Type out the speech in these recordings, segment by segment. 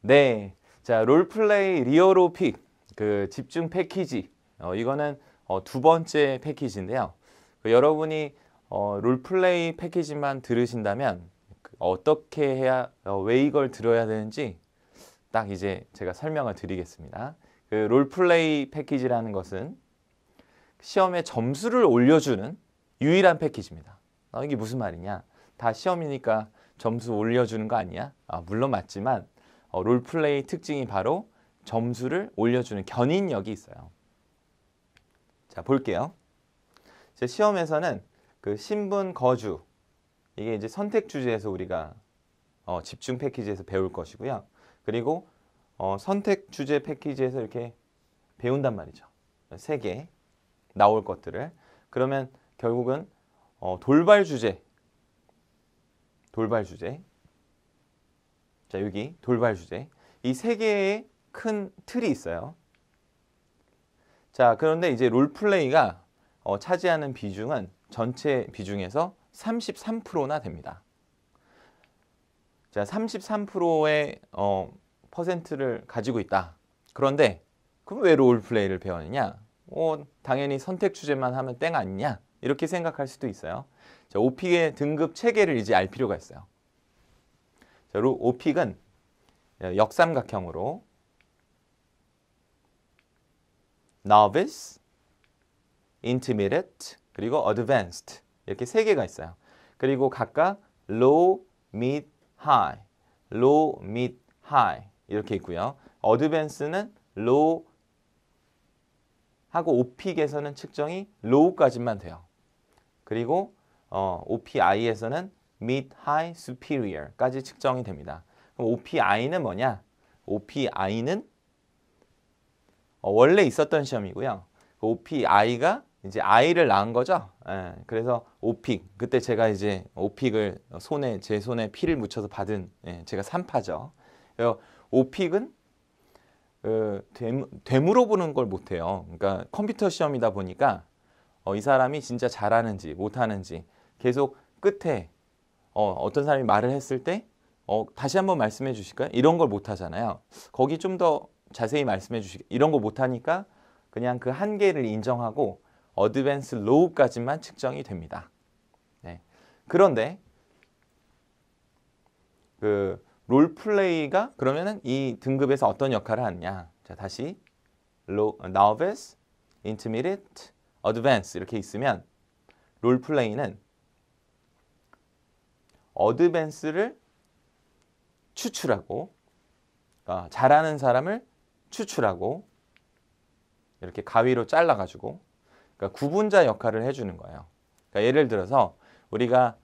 네, 자 롤플레이 리얼오픽 그 집중 패키지 이거는 두 번째 패키지인데요. 여러분이 롤플레이 패키지만 들으신다면 어떻게 해야 왜 이걸 들어야 되는지 딱 이제 제가 설명을 드리겠습니다. 그 롤플레이 패키지라는 것은 시험에 점수를 올려주는 유일한 패키지입니다. 이게 무슨 말이냐? 다 시험이니까 점수 올려주는 거 아니야? 물론 맞지만 롤플레이 특징이 바로 점수를 올려주는 견인력이 있어요. 자, 볼게요. 제 시험에서는 그 신분, 거주 이게 이제 선택 주제에서 우리가 집중 패키지에서 배울 것이고요. 그리고 선택 주제 패키지에서 이렇게 배운단 말이죠. 3개 나올 것들을. 그러면 결국은 돌발 주제. 자, 여기 돌발 주제. 이 3개의 큰 틀이 있어요. 자, 그런데 이제 롤플레이가 차지하는 비중은 전체 비중에서 33%나 됩니다. 자, 33%의 퍼센트를 가지고 있다. 그런데 그럼 왜 롤플레이를 배웠느냐? 당연히 선택 주제만 하면 땡 아니냐? 이렇게 생각할 수도 있어요. 자, 오픽의 등급 체계를 이제 알 필요가 있어요. 자, 오픽은 역삼각형으로 novice, intermediate, 그리고 advanced 이렇게 3개가 있어요. 그리고 각각 low, mid, high, low, mid, high 이렇게 있고요. advance는 low 하고 오픽에서는 측정이 low까지만 돼요. 그리고 OPI에서는 mid, high, superior까지 측정이 됩니다. 그럼 OPI는 뭐냐? OPI는 원래 있었던 시험이고요. OPI가 이제 I를 낳은 거죠. 예, 그래서 오픽 그때 제가 이제 오픽을 제 손에 피를 묻혀서 받은 제가 3파죠. 오픽은 되물어보는 걸 못해요. 그러니까 컴퓨터 시험이다 보니까 이 사람이 진짜 잘하는지 못하는지 계속 끝에 어떤 사람이 말을 했을 때 다시 한번 말씀해 주실까요? 이런 걸 못하잖아요. 거기 좀 더 자세히 말씀해 주시게 이런 거 못하니까 그냥 그 한계를 인정하고 어드밴스 로우까지만 측정이 됩니다. 네. 그런데 그 롤플레이가 그러면은 이 등급에서 어떤 역할을 하느냐? 자, 다시 novice, intermediate, advanced 이렇게 있으면 롤플레이는 어드밴스를 추출하고 잘하는 사람을 추출하고 이렇게 가위로 잘라가지고 그러니까 구분자 역할을 해주는 거예요. 그러니까 예를 들어서 우리가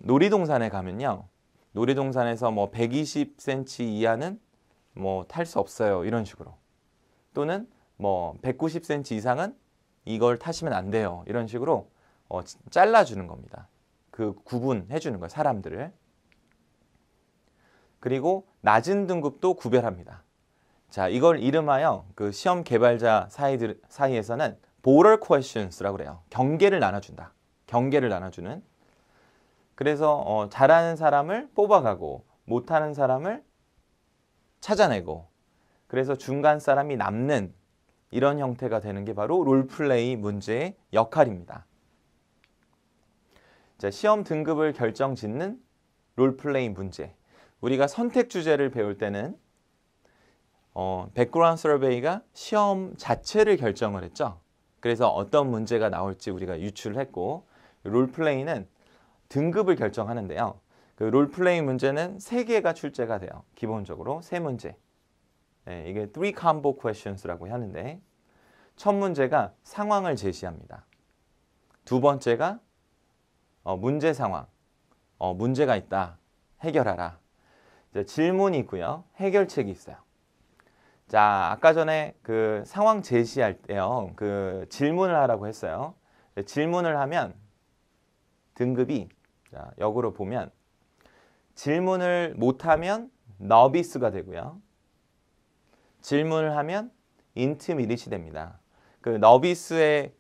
놀이동산에 가면요, 놀이동산에서 뭐 120cm 이하는 뭐 탈 수 없어요 이런 식으로, 또는 뭐 190cm 이상은 이걸 타시면 안 돼요 이런 식으로 잘라주는 겁니다. 그 구분해 주는 거예요, 사람들을. 그리고 낮은 등급도 구별합니다. 자, 이걸 이름하여 그 시험 개발자 사이에서는 border questions라고 그래요. 경계를 나눠준다. 경계를 나눠주는. 그래서 잘하는 사람을 뽑아가고 못하는 사람을 찾아내고, 그래서 중간 사람이 남는 이런 형태가 되는 게 바로 롤플레이 문제의 역할입니다. 자, 시험 등급을 결정짓는 롤플레이 문제. 우리가 선택 주제를 배울 때는 백그라운드 서베이가 시험 자체를 결정을 했죠. 그래서 어떤 문제가 나올지 우리가 유출을 했고, 롤플레이는 등급을 결정하는데요. 그 롤플레이 문제는 3개가 출제가 돼요. 기본적으로 3문제. 네, 이게 3 combo questions라고 하는데, 첫 문제가 상황을 제시합니다. 두 번째가 문제 상황, 문제가 있다, 해결하라. 이제 질문이 있고요, 해결책이 있어요. 자, 아까 전에 그 상황 제시할 때요, 그 질문을 하라고 했어요. 질문을 하면 등급이, 자, 역으로 보면 질문을 못하면 너비스가 되고요. 질문을 하면 인트미디엇이 됩니다. 그 너비스의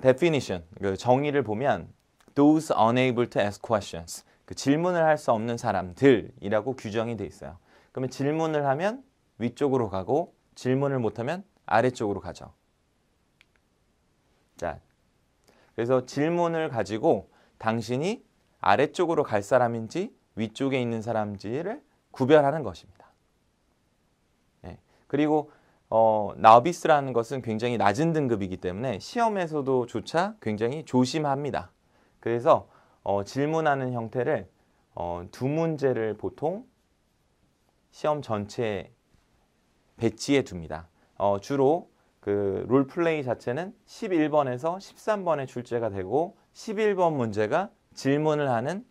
definition, 그 정의를 보면 those unable to ask questions, 그 질문을 할 수 없는 사람들이라고 규정이 돼 있어요. 그러면 질문을 하면 위쪽으로 가고 질문을 못하면 아래쪽으로 가죠. 자, 그래서 질문을 가지고 당신이 아래쪽으로 갈 사람인지 위쪽에 있는 사람인지를 구별하는 것입니다. 네. 그리고 나비스라는 것은 굉장히 낮은 등급이기 때문에 시험에서도 조차 굉장히 조심합니다. 그래서 질문하는 형태를 두 문제를 보통 시험 전체에 배치해 둡니다. 주로 그 롤플레이 자체는 11번에서 13번에 출제가 되고 11번 문제가 질문을 하는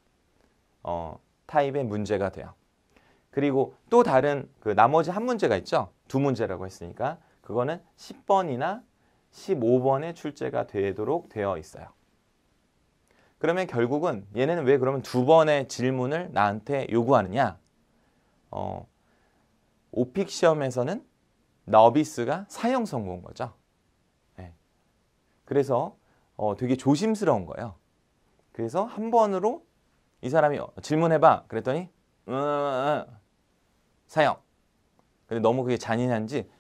타입의 문제가 돼요. 그리고 또 다른 그 나머지 한 문제가 있죠. 두 문제라고 했으니까 그거는 10번이나 15번에 출제가 되도록 되어 있어요. 그러면 결국은 얘네는 왜 그러면 두 번의 질문을 나한테 요구하느냐? 오픽 시험에서는 너비스가 사형 선고인 거죠. 네. 그래서 되게 조심스러운 거예요. 그래서 한 번으로 이 사람이 질문해봐 그랬더니 사형. 근데 너무 그게 잔인한지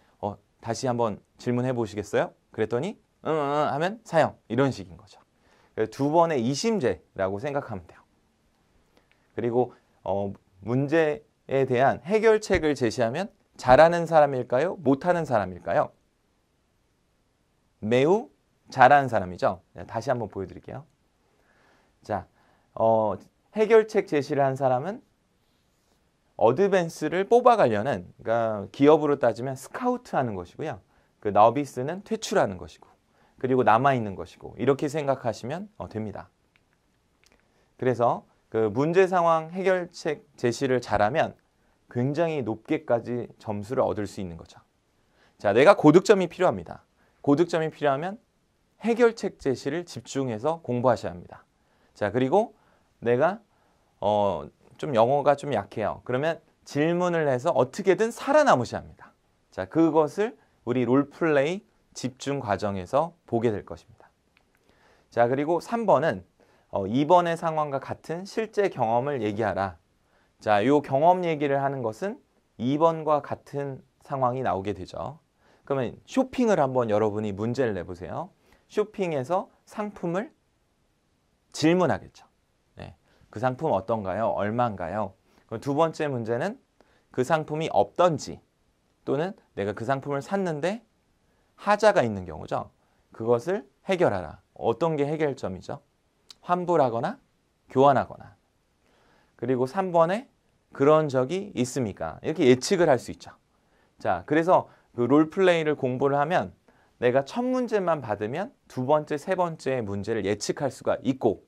다시 한번 질문해 보시겠어요? 그랬더니 하면 사형. 이런 식인 거죠. 두 번의 이심제라고 생각하면 돼요. 그리고 문제에 대한 해결책을 제시하면 잘하는 사람일까요? 못하는 사람일까요? 매우 잘하는 사람이죠. 다시 한번 보여드릴게요. 자, 해결책 제시를 한 사람은 어드밴스를 뽑아가려는, 그러니까 기업으로 따지면 스카우트하는 것이고요. 그 너비스는 퇴출하는 것이고, 그리고 남아있는 것이고, 이렇게 생각하시면 됩니다. 그래서 그 문제 상황 해결책 제시를 잘하면 굉장히 높게까지 점수를 얻을 수 있는 거죠. 자, 내가 고득점이 필요합니다. 고득점이 필요하면 해결책 제시를 집중해서 공부하셔야 합니다. 자, 그리고 내가 좀 영어가 좀 약해요. 그러면 질문을 해서 어떻게든 살아남으셔야 합니다. 자, 그것을 우리 롤플레이 집중 과정에서 보게 될 것입니다. 자, 그리고 3번은 2번의 상황과 같은 실제 경험을 얘기하라. 자, 요 경험 얘기를 하는 것은 2번과 같은 상황이 나오게 되죠. 그러면 쇼핑을 한번 여러분이 문제를 내보세요. 쇼핑에서 상품을 질문하겠죠. 네. 그 상품 어떤가요? 얼마인가요? 그럼 두 번째 문제는 그 상품이 없던지 또는 내가 그 상품을 샀는데 하자가 있는 경우죠. 그것을 해결하라. 어떤 게 해결점이죠? 환불하거나 교환하거나. 그리고 3번에 그런 적이 있습니까? 이렇게 예측을 할 수 있죠. 자, 그래서 그 롤플레이를 공부를 하면 내가 첫 문제만 받으면 두 번째, 세 번째 문제를 예측할 수가 있고,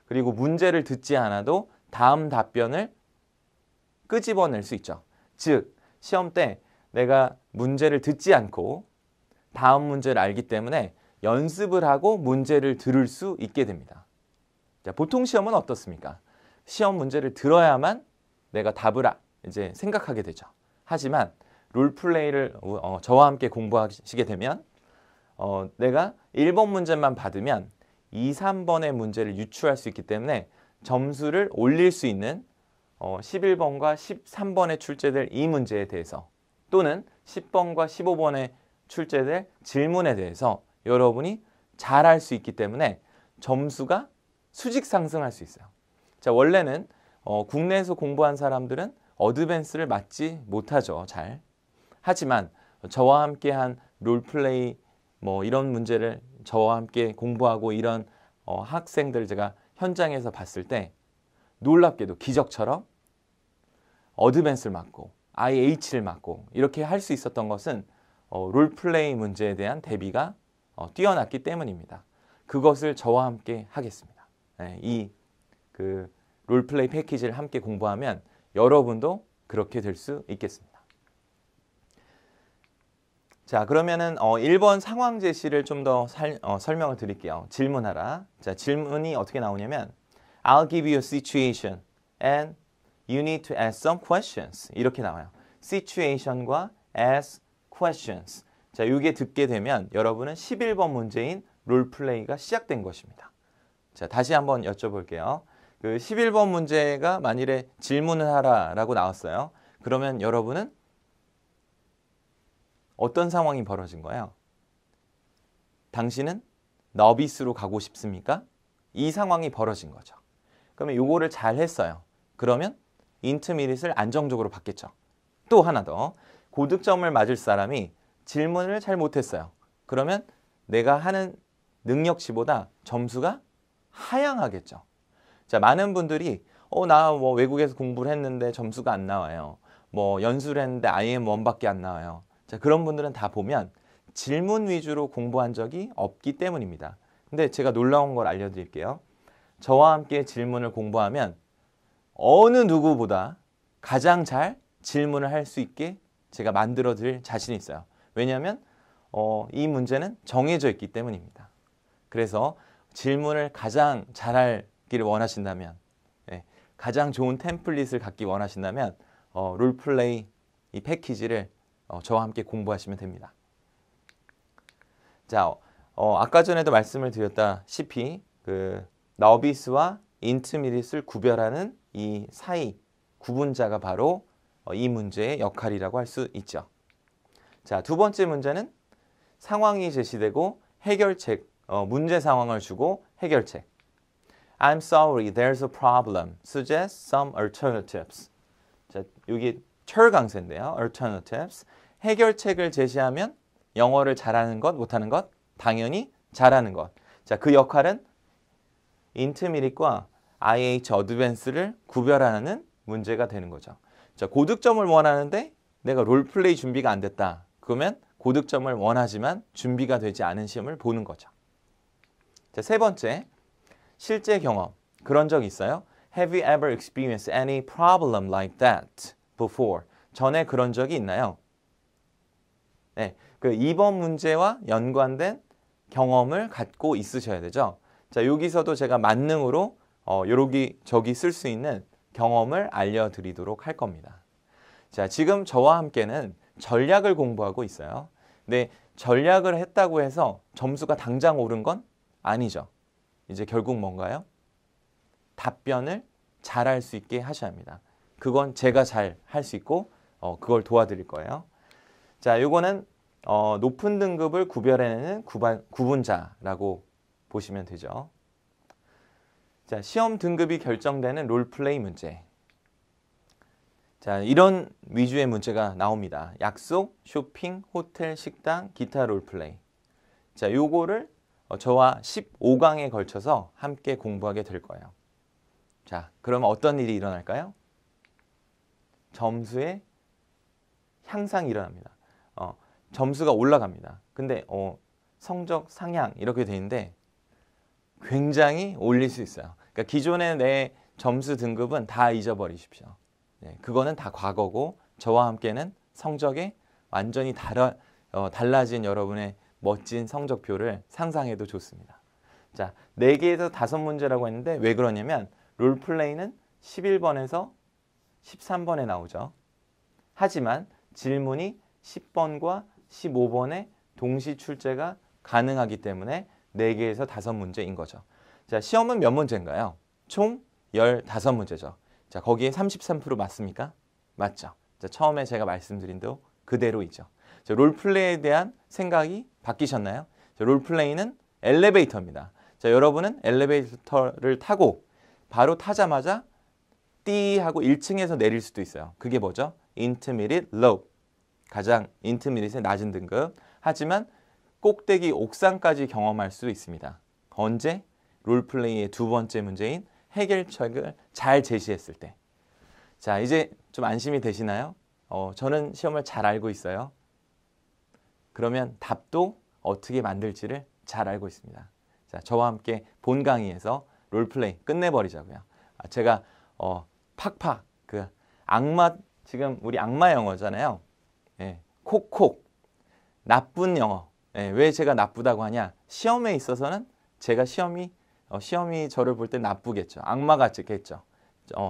그리고 문제를 듣지 않아도 다음 답변을 끄집어낼 수 있죠. 즉, 시험 때 내가 문제를 듣지 않고 다음 문제를 알기 때문에 연습을 하고 문제를 들을 수 있게 됩니다. 자, 보통 시험은 어떻습니까? 시험 문제를 들어야만 내가 답을 이제 생각하게 되죠. 하지만 롤플레이를 저와 함께 공부하시게 되면 내가 1번 문제만 받으면 2, 3번의 문제를 유추할 수 있기 때문에 점수를 올릴 수 있는 11번과 13번에 출제될 이 문제에 대해서 또는 10번과 15번에 출제될 질문에 대해서 여러분이 잘 할 수 있기 때문에 점수가 수직 상승할 수 있어요. 자, 원래는 국내에서 공부한 사람들은 어드밴스를 맞지 못하죠. 잘. 하지만 저와 함께 한 롤플레이 뭐 이런 문제를 저와 함께 공부하고 이런 학생들 제가 현장에서 봤을 때 놀랍게도 기적처럼 어드밴스를 맞고 IH를 맞고 이렇게 할 수 있었던 것은 롤플레이 문제에 대한 대비가 뛰어났기 때문입니다. 그것을 저와 함께 하겠습니다. 네, 이 그 롤플레이 패키지를 함께 공부하면 여러분도 그렇게 될 수 있겠습니다. 자, 그러면은 1번 상황 제시를 좀 더 설명을 드릴게요. 질문하라. 자, 질문이 어떻게 나오냐면 I'll give you a situation. and you need to ask some questions. 이렇게 나와요. situation과 ask questions. 자, 이게 듣게 되면 여러분은 11번 문제인 롤플레이가 시작된 것입니다. 자, 다시 한번 여쭤볼게요. 그 11번 문제가 만일에 질문을 하라라고 나왔어요. 그러면 여러분은 어떤 상황이 벌어진 거예요? 당신은 너비스로 가고 싶습니까? 이 상황이 벌어진 거죠. 그러면 요거를 잘 했어요. 그러면 인터미디엇을 안정적으로 받겠죠. 또 하나 더. 고득점을 맞을 사람이 질문을 잘 못했어요. 그러면 내가 하는 능력치보다 점수가 하향하겠죠. 자, 많은 분들이 나 뭐 외국에서 공부를 했는데 점수가 안 나와요. 뭐 연수를 했는데 IM1밖에 안 나와요. 자, 그런 분들은 다 보면 질문 위주로 공부한 적이 없기 때문입니다. 근데 제가 놀라운 걸 알려드릴게요. 저와 함께 질문을 공부하면 어느 누구보다 가장 잘 질문을 할 수 있게 제가 만들어 드릴 자신이 있어요. 왜냐하면 이 문제는 정해져 있기 때문입니다. 그래서 질문을 가장 잘하기를 원하신다면, 가장 좋은 템플릿을 갖기 원하신다면 롤플레이 이 패키지를 저와 함께 공부하시면 됩니다. 자, 아까 전에도 말씀을 드렸다시피 그 너비스와 인터미디엇을 구별하는 이 사이 구분자가 바로 이 문제의 역할이라고 할 수 있죠. 자, 두 번째 문제는 상황이 제시되고 해결책, 문제 상황을 주고 해결책. I'm sorry, there's a problem. Suggest some alternatives. 자, 여기 철 강세인데요. alternatives. 해결책을 제시하면 영어를 잘하는 것, 못하는 것? 당연히 잘하는 것. 자, 그 역할은 인터미디엇과 IH 어드밴스를 구별하는 문제가 되는 거죠. 자, 고득점을 원하는데 내가 롤플레이 준비가 안 됐다. 그러면 고득점을 원하지만 준비가 되지 않은 시험을 보는 거죠. 자, 세 번째, 실제 경험. 그런 적 있어요? Have you ever experienced any problem like that before? 전에 그런 적이 있나요? 네, 그 2번 문제와 연관된 경험을 갖고 있으셔야 되죠. 자, 여기서도 제가 만능으로 여기 쓸 수 있는 경험을 알려드리도록 할 겁니다. 자, 지금 저와 함께는 전략을 공부하고 있어요. 근데 전략을 했다고 해서 점수가 당장 오른 건 아니죠. 이제 결국 뭔가요? 답변을 잘할 수 있게 하셔야 합니다. 그건 제가 잘 할 수 있고 그걸 도와드릴 거예요. 자, 요거는 높은 등급을 구별해내는 구분자라고 보시면 되죠. 자, 시험 등급이 결정되는 롤플레이 문제. 자, 이런 위주의 문제가 나옵니다. 약속, 쇼핑, 호텔, 식당, 기타 롤플레이. 자, 요거를 저와 15강에 걸쳐서 함께 공부하게 될 거예요. 자, 그러면 어떤 일이 일어날까요? 점수의 향상이 일어납니다. 점수가 올라갑니다. 근데 성적 상향 이렇게 돼 있는데 굉장히 올릴 수 있어요. 그러니까 기존의 내 점수 등급은 다 잊어버리십시오. 네, 그거는 다 과거고 저와 함께는 성적에 완전히 달라진 여러분의 멋진 성적표를 상상해도 좋습니다. 자, 4개에서 5문제라고 했는데 왜 그러냐면 롤플레이는 11번에서 13번에 나오죠. 하지만 질문이 10번과 15번에 동시 출제가 가능하기 때문에 4개에서 5문제인 거죠. 자, 시험은 몇 문제인가요? 총 15문제죠. 자, 거기에 33% 맞습니까? 맞죠. 자, 처음에 제가 말씀드린 대로 그대로이죠. 자, 롤플레이에 대한 생각이 바뀌셨나요? 자, 롤플레이는 엘리베이터입니다. 자, 여러분은 엘리베이터를 타고 바로 타자마자 띠 하고 1층에서 내릴 수도 있어요. 그게 뭐죠? Intermediate Low. 가장 인터미디엇의 낮은 등급. 하지만 꼭대기 옥상까지 경험할 수 있습니다. 언제? 롤플레이의 두 번째 문제인 해결책을 잘 제시했을 때. 자, 이제 좀 안심이 되시나요? 저는 시험을 잘 알고 있어요. 그러면 답도 어떻게 만들지를 잘 알고 있습니다. 자, 저와 함께 본 강의에서 롤플레이 끝내버리자고요. 제가 팍팍 그 악마, 지금 우리 악마 영어잖아요. 예, 콕콕 나쁜 영어. 예, 왜 제가 나쁘다고 하냐? 시험에 있어서는 제가 시험이 저를 볼 때 나쁘겠죠. 악마 같겠죠.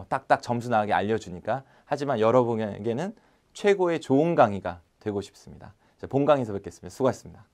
딱딱 점수 나가게 알려주니까. 하지만 여러분에게는 최고의 좋은 강의가 되고 싶습니다. 본 강의에서 뵙겠습니다. 수고하셨습니다.